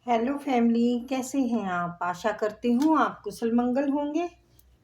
Hello family, कैसे हैं आप? आशा करती हूँ आप कुशल मंगल होंगे।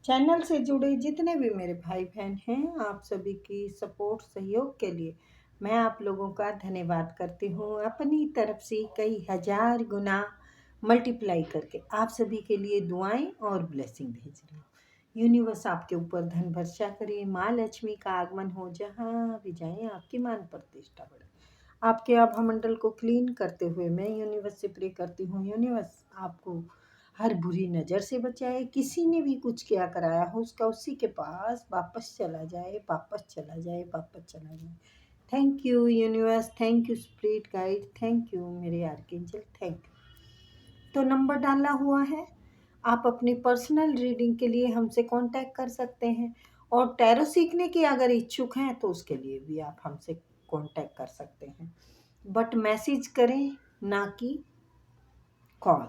चैनल से जुड़े जितने भी मेरे भाई बहन हैं, आप सभी की सपोर्ट सहयोग के लिए मैं आप लोगों का धन्यवाद करती हूँ। अपनी तरफ से कई हजार गुना मल्टीप्लाई करके आप सभी के लिए दुआएं और ब्लेसिंग भेज रही हूँ। यूनिवर्स आपके ऊपर धन वर्षा करे, माँ लक्ष्मी का आगमन हो, जहाँ भी जाएं आपकी मान प्रतिष्ठा बढ़े। आपके आभामंडल को क्लीन करते हुए मैं यूनिवर्स से प्रे करती हूँ, यूनिवर्स आपको हर बुरी नज़र से बचाए। किसी ने भी कुछ किया कराया हो उसका उसी के पास वापस चला जाए, वापस चला जाए, वापस चला जाए। Thank you universe, thank you spirit guide, thank you मेरे आर्कएंजल, थैंक यू। तो नंबर डाला हुआ है, आप अपनी पर्सनल रीडिंग के लिए हमसे कांटेक्ट कर सकते हैं। और टैरो सीखने की अगर इच्छुक हैं तो उसके लिए भी आप हमसे कांटेक्ट कर सकते हैं, बट मैसेज करें ना कि कॉल,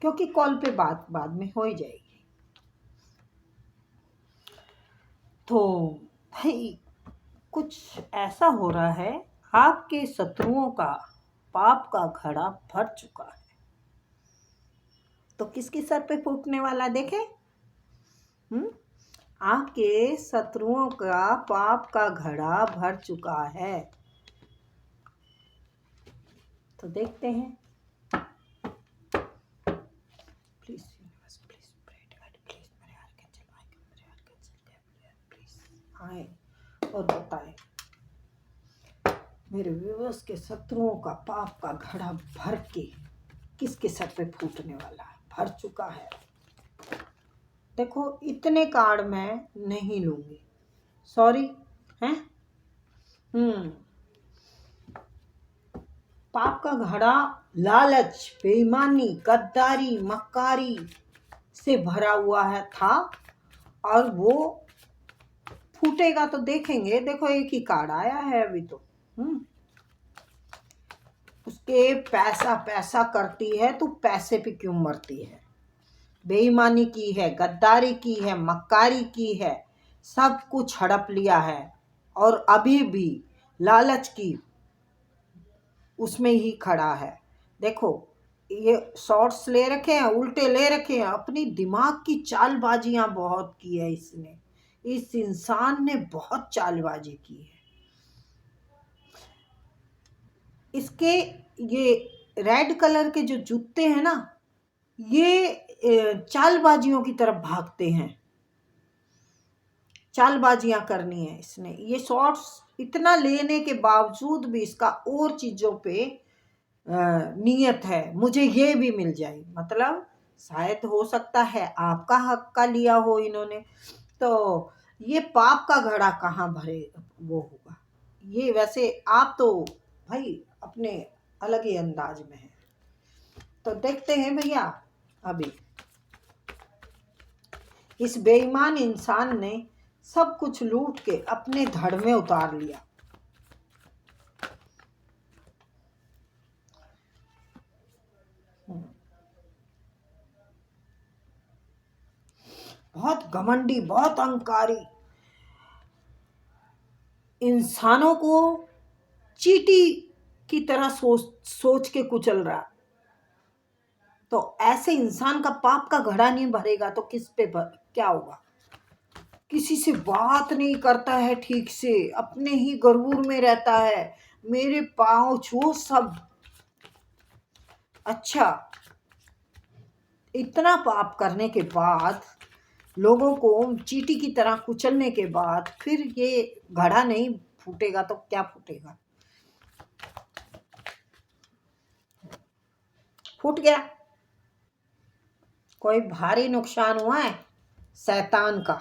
क्योंकि कॉल पे बात बाद में हो ही जाएगी। तो भाई कुछ ऐसा हो रहा है, आपके शत्रुओं का पाप का घड़ा भर चुका है। तो किसके सर पे फूटने वाला देखे? आपके शत्रुओं का पाप का घड़ा भर चुका है। तो देखते हैं। Please universe, please spread guide, please मेरे आर्कएंजल माइकल, मेरे आर्कएंजल गैब्रियल, प्लीज आए और बताएं मेरे व्यूअर्स के शत्रुओं का पाप का घड़ा भर के किसके सर पे फूटने वाला है, भर चुका है। देखो, इतने कार्ड मैं नहीं लूंगी, सॉरी हैं। पाप का घड़ा लालच, बेईमानी, गद्दारी, मक्कारी से भरा हुआ है था, और वो फूटेगा तो देखेंगे। देखो, एक ही कार्ड आया है अभी तो। उसके पैसा पैसा करती है तो पैसे पे क्यों मरती है? बेईमानी की है, गद्दारी की है, मक्कारी की है, सब कुछ हड़प लिया है, और अभी भी लालच की उसमें ही खड़ा है। देखो, ये शॉर्ट्स ले रखे हैं, उल्टे ले रखे हैं, अपनी दिमाग की चालबाजियां बहुत की है इसने। इस इंसान ने बहुत चालबाजी की है। इसके ये रेड कलर के जो जूते हैं ना, ये चालबाजियों की तरफ भागते हैं। चालबाजियां करनी है इसने। ये शॉर्ट्स इतना लेने के बावजूद भी इसका और चीजों पे नियत है, मुझे ये भी मिल जाए। मतलब शायद हो सकता है आपका हक का लिया हो इन्होंने, तो ये पाप का घड़ा कहाँ भरे वो होगा। ये वैसे आप तो भाई अपने अलग ही अंदाज में है। तो देखते हैं भैया, अभी इस बेईमान इंसान ने सब कुछ लूट के अपने धड़ में उतार लिया। बहुत घमंडी, बहुत अहंकारी, इंसानों को चींटी की तरह सोच के कुचल रहा। तो ऐसे इंसान का पाप का घड़ा नहीं भरेगा तो किस पे क्या होगा? किसी से बात नहीं करता है ठीक से, अपने ही गरूर में रहता है, मेरे पाँव छू सब। अच्छा, इतना पाप करने के बाद, लोगों को चींटी की तरह कुचलने के बाद, फिर ये घड़ा नहीं फूटेगा तो क्या फूटेगा? फूट गया। कोई भारी नुकसान हुआ है? शैतान का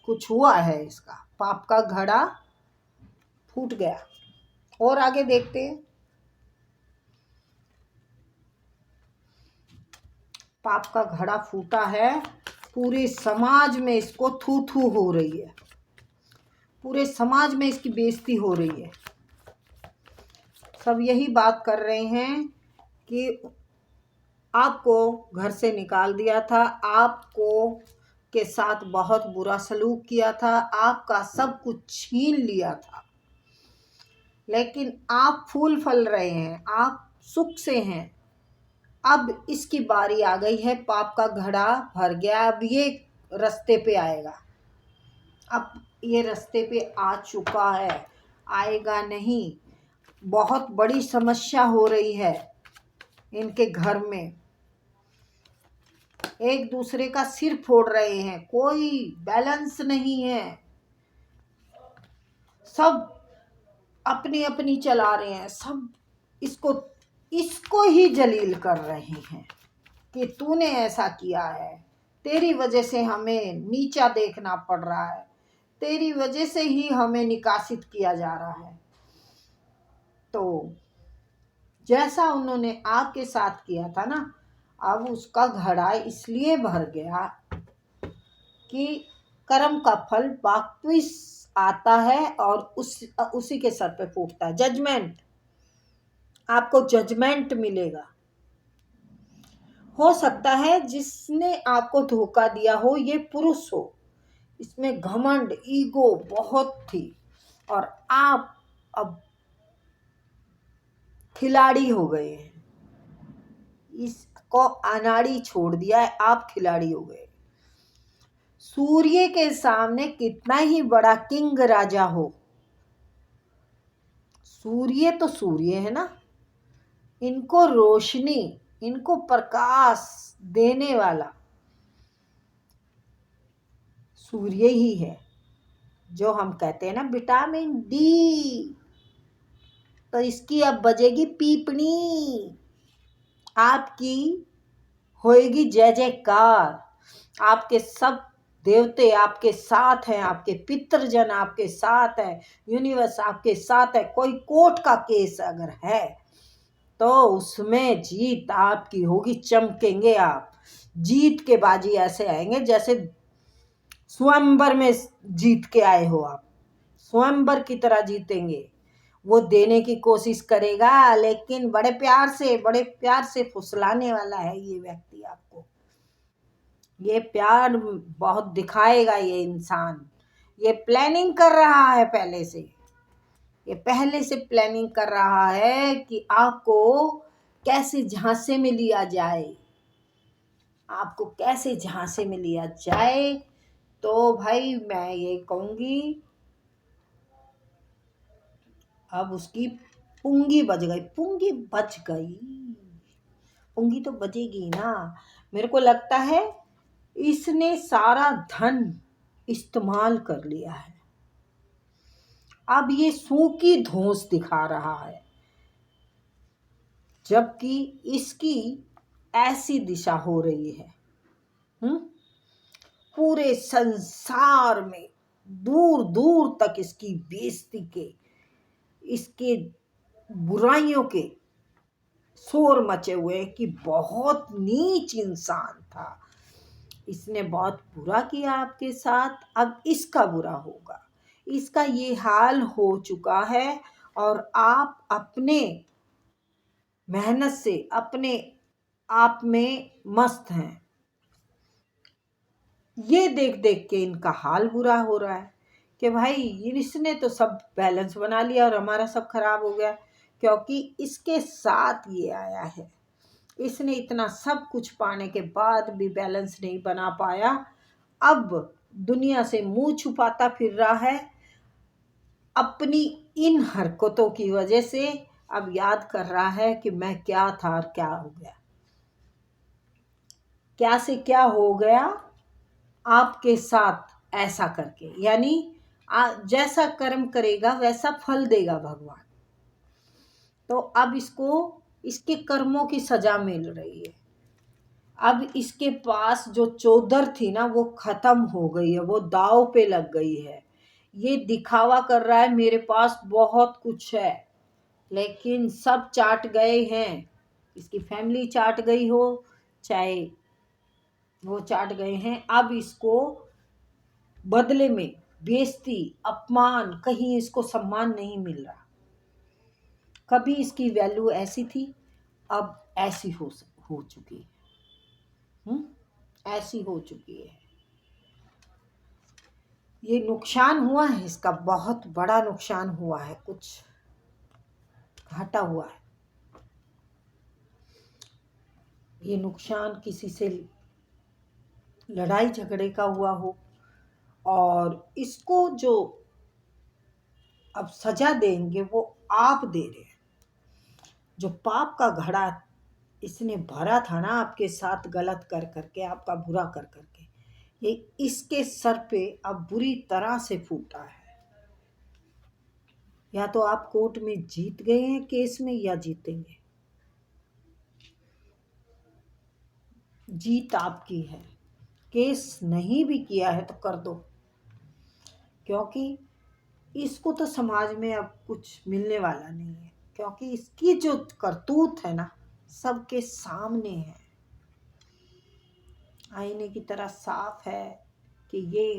कुछ हुआ है, इसका पाप का घड़ा फूट गया। और आगे देखते हैं। पाप का घड़ा फूटा है, पूरे समाज में इसको थू थू हो रही है, पूरे समाज में इसकी बेइज्जती हो रही है। सब यही बात कर रहे हैं कि आपको घर से निकाल दिया था, आपको के साथ बहुत बुरा सलूक किया था, आपका सब कुछ छीन लिया था, लेकिन आप फूल फल रहे हैं, आप सुख से हैं। अब इसकी बारी आ गई है, पाप का घड़ा भर गया, अब ये रास्ते पे आएगा। अब ये रास्ते पे आ चुका है, आएगा नहीं। बहुत बड़ी समस्या हो रही है इनके घर में, एक दूसरे का सिर फोड़ रहे हैं, कोई बैलेंस नहीं है, सब अपनी अपनी चला रहे हैं, सब इसको ही जलील कर रहे हैं कि तूने ऐसा किया है, तेरी वजह से हमें नीचा देखना पड़ रहा है, तेरी वजह से ही हमें निकासित किया जा रहा है। तो जैसा उन्होंने आपके साथ किया था ना, अब उसका घड़ा इसलिए भर गया कि कर्म का फल वापस आता है और उसी के सर पे फूटता है। जजमेंट, आपको जजमेंट मिलेगा। हो सकता है जिसने आपको धोखा दिया हो ये पुरुष हो, इसमें घमंड, ईगो बहुत थी और आप अब खिलाड़ी हो गए हैं, इसको अनाड़ी छोड़ दिया है, आप खिलाड़ी हो गए। सूर्य के सामने कितना ही बड़ा किंग राजा हो, सूर्य तो सूर्य है ना, इनको रोशनी, इनको प्रकाश देने वाला सूर्य ही है, जो हम कहते हैं ना विटामिन डी। तो इसकी अब बजेगी पीपनी, आपकी होएगी जय जयकार, आपके सब देवते आपके साथ हैं, आपके पितृजन आपके साथ हैं, यूनिवर्स आपके साथ है। कोई कोर्ट का केस अगर है तो उसमें जीत आपकी होगी, चमकेंगे आप, जीत के बाजी ऐसे आएंगे जैसे स्वयंवर में जीत के आए हो आप, स्वयंवर की तरह जीतेंगे। वो देने की कोशिश करेगा लेकिन बड़े प्यार से फुसलाने वाला है ये व्यक्ति आपको, ये प्यार बहुत दिखाएगा। ये इंसान ये प्लानिंग कर रहा है पहले से, ये पहले से प्लानिंग कर रहा है कि आपको कैसे झांसे में लिया जाए, आपको कैसे झांसे में लिया जाए। तो भाई मैं ये कहूँगी, अब उसकी पुंगी बज गई, पुंगी बज गई, पुंगी तो बजेगी ना। मेरे को लगता है इसने सारा धन इस्तेमाल कर लिया है, अब ये सूखी धौंस दिखा रहा है, जबकि इसकी ऐसी दिशा हो रही है। पूरे संसार में दूर दूर तक इसकी बेइज्जती के, इसके बुराइयों के शोर मचे हुए कि बहुत नीच इंसान था, इसने बहुत बुरा किया आपके साथ, अब इसका बुरा होगा, इसका ये हाल हो चुका है। और आप अपने मेहनत से अपने आप में मस्त हैं, ये देख देख के इनका हाल बुरा हो रहा है कि भाई इसने तो सब बैलेंस बना लिया और हमारा सब खराब हो गया, क्योंकि इसके साथ ये आया है। इसने इतना सब कुछ पाने के बाद भी बैलेंस नहीं बना पाया, अब दुनिया से मुंह छुपाता फिर रहा है अपनी इन हरकतों की वजह से। अब याद कर रहा है कि मैं क्या था और क्या हो गया, क्या से क्या हो गया आपके साथ ऐसा करके। यानी जैसा कर्म करेगा वैसा फल देगा भगवान। तो अब इसको इसके कर्मों की सजा मिल रही है। अब इसके पास जो चौधर थी ना वो खत्म हो गई है, वो दाव पे लग गई है। ये दिखावा कर रहा है मेरे पास बहुत कुछ है, लेकिन सब चाट गए हैं, इसकी फैमिली चाट गई हो चाहे वो चाट गए हैं। अब इसको बदले में बेइज्जती, अपमान, कहीं इसको सम्मान नहीं मिल रहा। कभी इसकी वैल्यू ऐसी थी, अब ऐसी हो चुकी है, ऐसी हो चुकी है। ये नुकसान हुआ है इसका, बहुत बड़ा नुकसान हुआ है, कुछ घाटा हुआ है। ये नुकसान किसी से लड़ाई झगड़े का हुआ हो, और इसको जो अब सजा देंगे वो आप दे रहे हैं। जो पाप का घड़ा इसने भरा था ना आपके साथ, गलत कर करके, आपका बुरा कर करके, ये इसके सर पे अब बुरी तरह से फूटा है। या तो आप कोर्ट में जीत गए हैं केस में, या जीतेंगे। जीत आपकी है। केस नहीं भी किया है तो कर दो, क्योंकि इसको तो समाज में अब कुछ मिलने वाला नहीं है, क्योंकि इसकी जो करतूत है ना सबके सामने है, आईने की तरह साफ है कि ये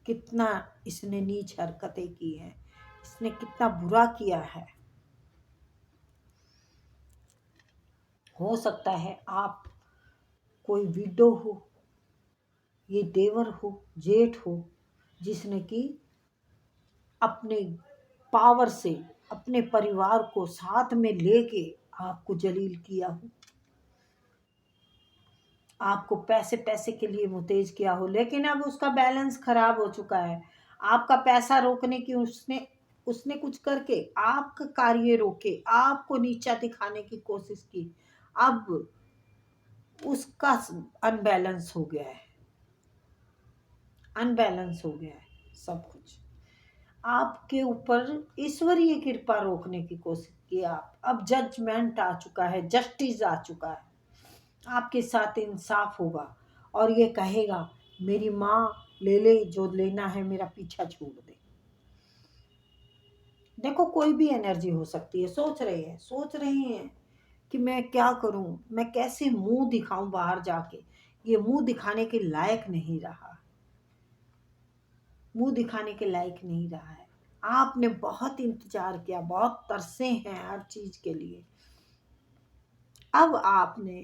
कितना इसने नीच हरकतें की हैं, इसने कितना बुरा किया है। हो सकता है आप कोई विडो हो, ये देवर हो, जेठ हो, जिसने कि अपने पावर से अपने परिवार को साथ में लेके आपको जलील किया हो, आपको पैसे पैसे के लिए मुतेज किया हो, लेकिन अब उसका बैलेंस खराब हो चुका है। आपका पैसा रोकने की उसने उसने कुछ करके आपका कार्य रोके, आपको नीचा दिखाने की कोशिश की। अब उसका अनबैलेंस हो गया है, अनबैलेंस हो गया है सब कुछ। आपके ऊपर ईश्वरीय कृपा रोकने की कोशिश की आप। अब जजमेंट आ चुका है, जस्टिस आ चुका है, आपके साथ इंसाफ होगा और ये कहेगा मेरी माँ ले ले जो लेना है, मेरा पीछा छोड़ दे। देखो कोई भी एनर्जी हो सकती है। सोच रहे हैं कि मैं क्या करूं, मैं कैसे मुंह दिखाऊं बाहर जाके। ये मुंह दिखाने के लायक नहीं रहा, मुंह दिखाने के लायक नहीं रहा है। आपने बहुत इंतजार किया, बहुत तरसे हैं हर चीज के लिए। अब आपने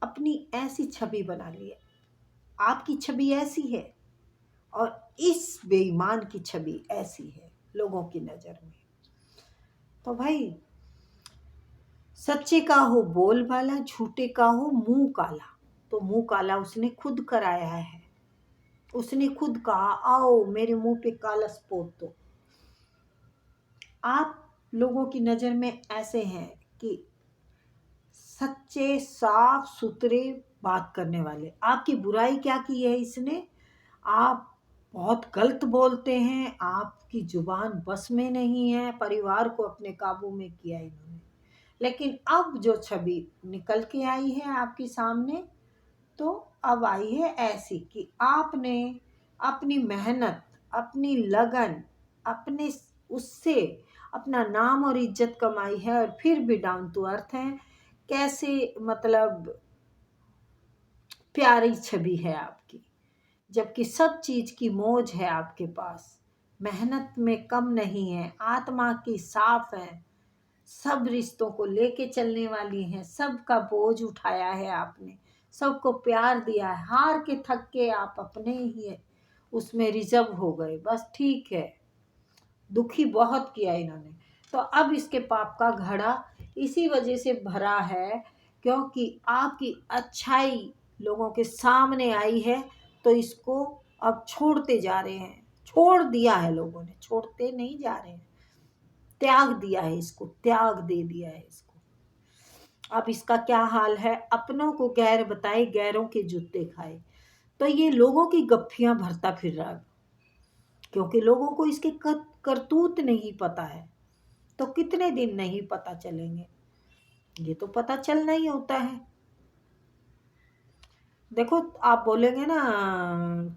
अपनी ऐसी छवि बना ली है, आपकी छवि ऐसी है और इस बेईमान की छवि ऐसी है लोगों की नजर में। तो भाई सच्चे का हो बोल वाला, झूठे का हो मुंह काला। तो मुंह काला उसने खुद कराया है, उसने खुद कहा आओ मेरे मुंह पे काला स्पोर्ट दो। आप लोगों की नजर में ऐसे हैं कि सच्चे साफ सुथरे बात करने वाले। आपकी बुराई क्या की है इसने? आप बहुत गलत बोलते हैं, आपकी जुबान बस में नहीं है, परिवार को अपने काबू में किया इन्होंने। लेकिन अब जो छवि निकल के आई है आपके सामने, तो अब आई है ऐसी कि आपने अपनी मेहनत, अपनी लगन, अपने उससे अपना नाम और इज्जत कमाई है, और फिर भी डाउन टू अर्थ है। कैसे मतलब प्यारी छवि है आपकी, जबकि सब चीज की मौज है आपके पास, मेहनत में कम नहीं है, आत्मा की साफ है, सब रिश्तों को लेके चलने वाली हैं, सबका बोझ उठाया है आपने, सबको प्यार दिया है। हार के थक के आप अपने ही उसमें रिजर्व हो गए, बस ठीक है। दुखी बहुत किया इन्होंने। तो अब इसके पाप का घड़ा इसी वजह से भरा है, क्योंकि आपकी अच्छाई लोगों के सामने आई है, तो इसको अब छोड़ते जा रहे हैं। छोड़ दिया है लोगों ने, छोड़ते नहीं जा रहे हैं, त्याग दिया है इसको, त्याग दे दिया है इसको। अब इसका क्या हाल है? अपनों को गैर बताए, गैरों के जूते खाए। तो ये लोगों की गप्फियां भरता फिर रहा, क्योंकि लोगों को इसके करतूत नहीं पता है। तो कितने दिन नहीं पता चलेंगे? ये तो पता चलना ही होता है। देखो आप बोलेंगे ना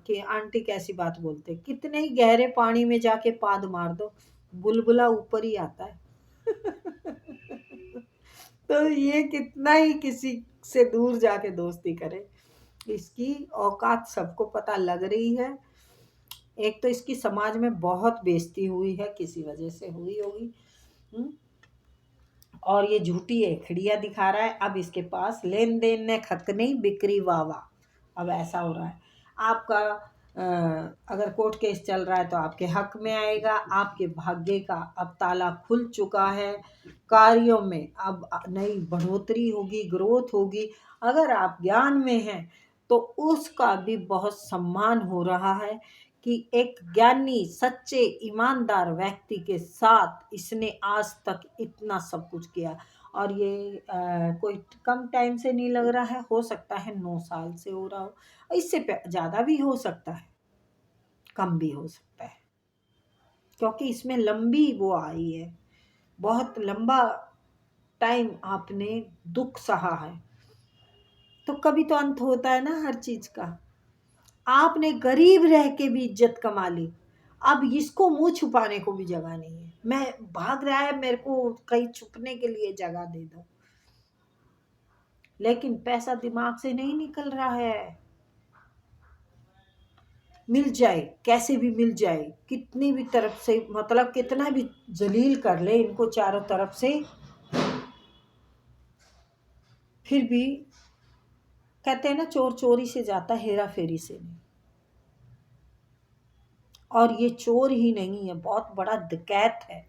कि आंटी कैसी बात बोलते, कितने ही गहरे पानी में जाके पाद मार दो, बुलबुला ऊपर ही आता है। तो ये कितना ही किसी से दूर जाके दोस्ती करे, इसकी औकात सबको पता लग रही है। एक तो इसकी समाज में बहुत बेइज्जती हुई है, किसी वजह से हुई होगी। और ये झूठी एखड़ियाँ दिखा रहा है। अब इसके पास लेन देन ने खत नहीं, बिक्री वाह वाह। अब ऐसा हो रहा है आपका अगर कोर्ट केस चल रहा है तो आपके हक में आएगा। आपके भाग्य का अब ताला खुल चुका है। कार्यों में अब नई बढ़ोतरी होगी, ग्रोथ होगी। अगर आप ज्ञान में हैं तो उसका भी बहुत सम्मान हो रहा है कि एक ज्ञानी, सच्चे, ईमानदार व्यक्ति के साथ इसने आज तक इतना सब कुछ किया। और ये कोई कम टाइम से नहीं लग रहा है, हो सकता है 9 साल से हो रहा हो, इससे ज़्यादा भी हो सकता है, कम भी हो सकता है, क्योंकि इसमें लंबी वो आई है, बहुत लंबा टाइम आपने दुख सहा है। तो कभी तो अंत होता है ना हर चीज का। आपने गरीब रह के भी इज्जत कमा ली, अब इसको मुंह छुपाने को भी जगह नहीं है। मैं भाग रहा है, मेरे को कहीं छुपने के लिए जगह दे दो। लेकिन पैसा दिमाग से नहीं निकल रहा है। मिल जाए, कैसे भी मिल जाए, कितनी भी तरफ से, मतलब कितना भी जलील कर ले इनको चारों तरफ से, फिर भी कहते हैं ना, चोर चोरी से जाता, हेरा फेरी से नहीं। और ये चोर ही नहीं है, बहुत बड़ा डकैत है,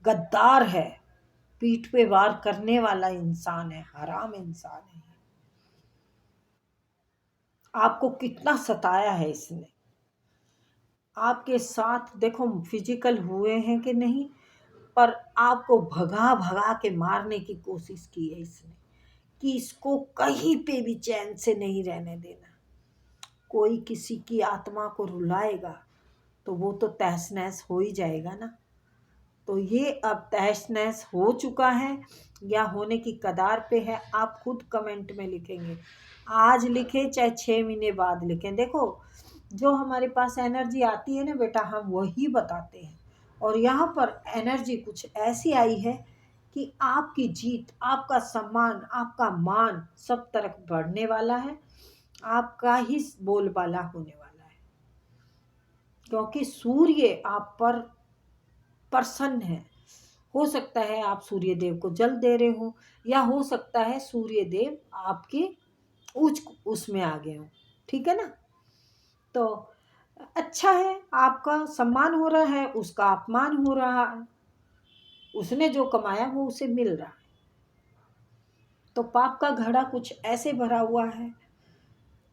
गद्दार है, पीठ पे वार करने वाला इंसान है, हराम इंसान है। आपको कितना सताया है इसने, आपके साथ देखो फिजिकल हुए हैं कि नहीं, पर आपको भगा भगा के मारने की कोशिश की है इसने, कि इसको कहीं पे भी चैन से नहीं रहने देना। कोई किसी की आत्मा को रुलाएगा तो वो तो तहस नहस हो ही जाएगा ना। तो ये अब तहस नहस हो चुका है या होने की कगार पे है। आप खुद कमेंट में लिखेंगे, आज लिखें चाहे 6 महीने बाद लिखें। देखो, जो हमारे पास एनर्जी आती है ना बेटा, हम वही बताते हैं। और यहाँ पर एनर्जी कुछ ऐसी आई है कि आपकी जीत, आपका सम्मान, आपका मान सब तरफ बढ़ने वाला है। आपका ही बोलबाला होने वाला है, क्योंकि सूर्य आप पर प्रसन्न है। हो सकता है आप सूर्य देव को जल दे रहे हो, या हो सकता है सूर्य देव आपके उच्च उसमें आ गए हो, ठीक है ना। तो अच्छा है, आपका सम्मान हो रहा है, उसका अपमान हो रहा है। उसने जो कमाया वो उसे मिल रहा है। तो पाप का घड़ा कुछ ऐसे भरा हुआ है,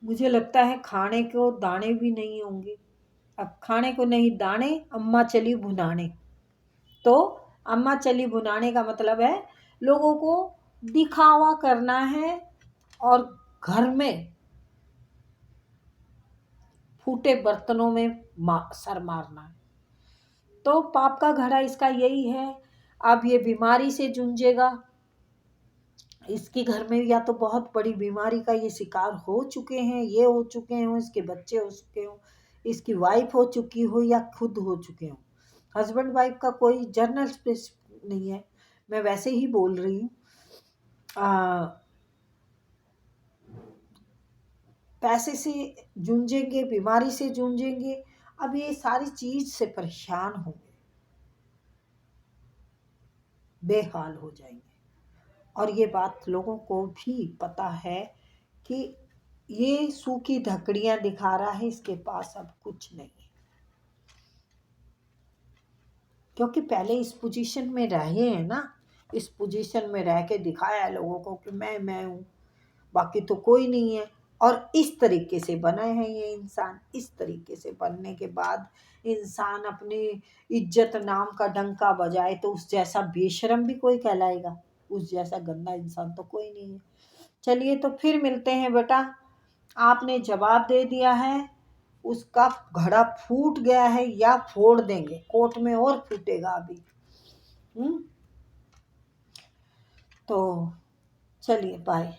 मुझे लगता है खाने को दाने भी नहीं होंगे। अब खाने को नहीं दाने, अम्मा चली भुनाने। तो अम्मा चली भुनाने का मतलब है लोगों को दिखावा करना है और घर में फूटे बर्तनों में सर मारना है। तो पाप का घड़ा इसका यही है। अब ये बीमारी से जूझेगा, इसके घर में या तो बहुत बड़ी बीमारी का ये शिकार हो चुके हैं, ये हो चुके हैं, इसके बच्चे हो चुके हो, इसकी वाइफ हो चुकी हो या खुद हो चुके हो। हस्बैंड वाइफ का कोई जर्नल स्पेस नहीं है, मैं वैसे ही बोल रही हूँ। पैसे से जूझेंगे, बीमारी से जूझेंगे, अब ये सारी चीज से परेशान होंगे, बेहाल हो जाएंगे। और ये बात लोगों को भी पता है कि ये सूखी धकड़ियां दिखा रहा है, इसके पास अब कुछ नहीं है। क्योंकि पहले इस पोजीशन में रहे हैं ना, इस पोजीशन में रह के दिखाया है लोगों को कि मैं हूँ, बाकी तो कोई नहीं है। और इस तरीके से बने हैं ये इंसान। इस तरीके से बनने के बाद इंसान अपनी इज्जत नाम का डंका बजाए तो उस जैसा बेशरम भी कोई कहलाएगा, उस जैसा गंदा इंसान तो कोई नहीं है। चलिए, तो फिर मिलते हैं बेटा। आपने जवाब दे दिया है, उसका घड़ा फूट गया है या फोड़ देंगे कोर्ट में, और फूटेगा अभी। तो चलिए, बाय।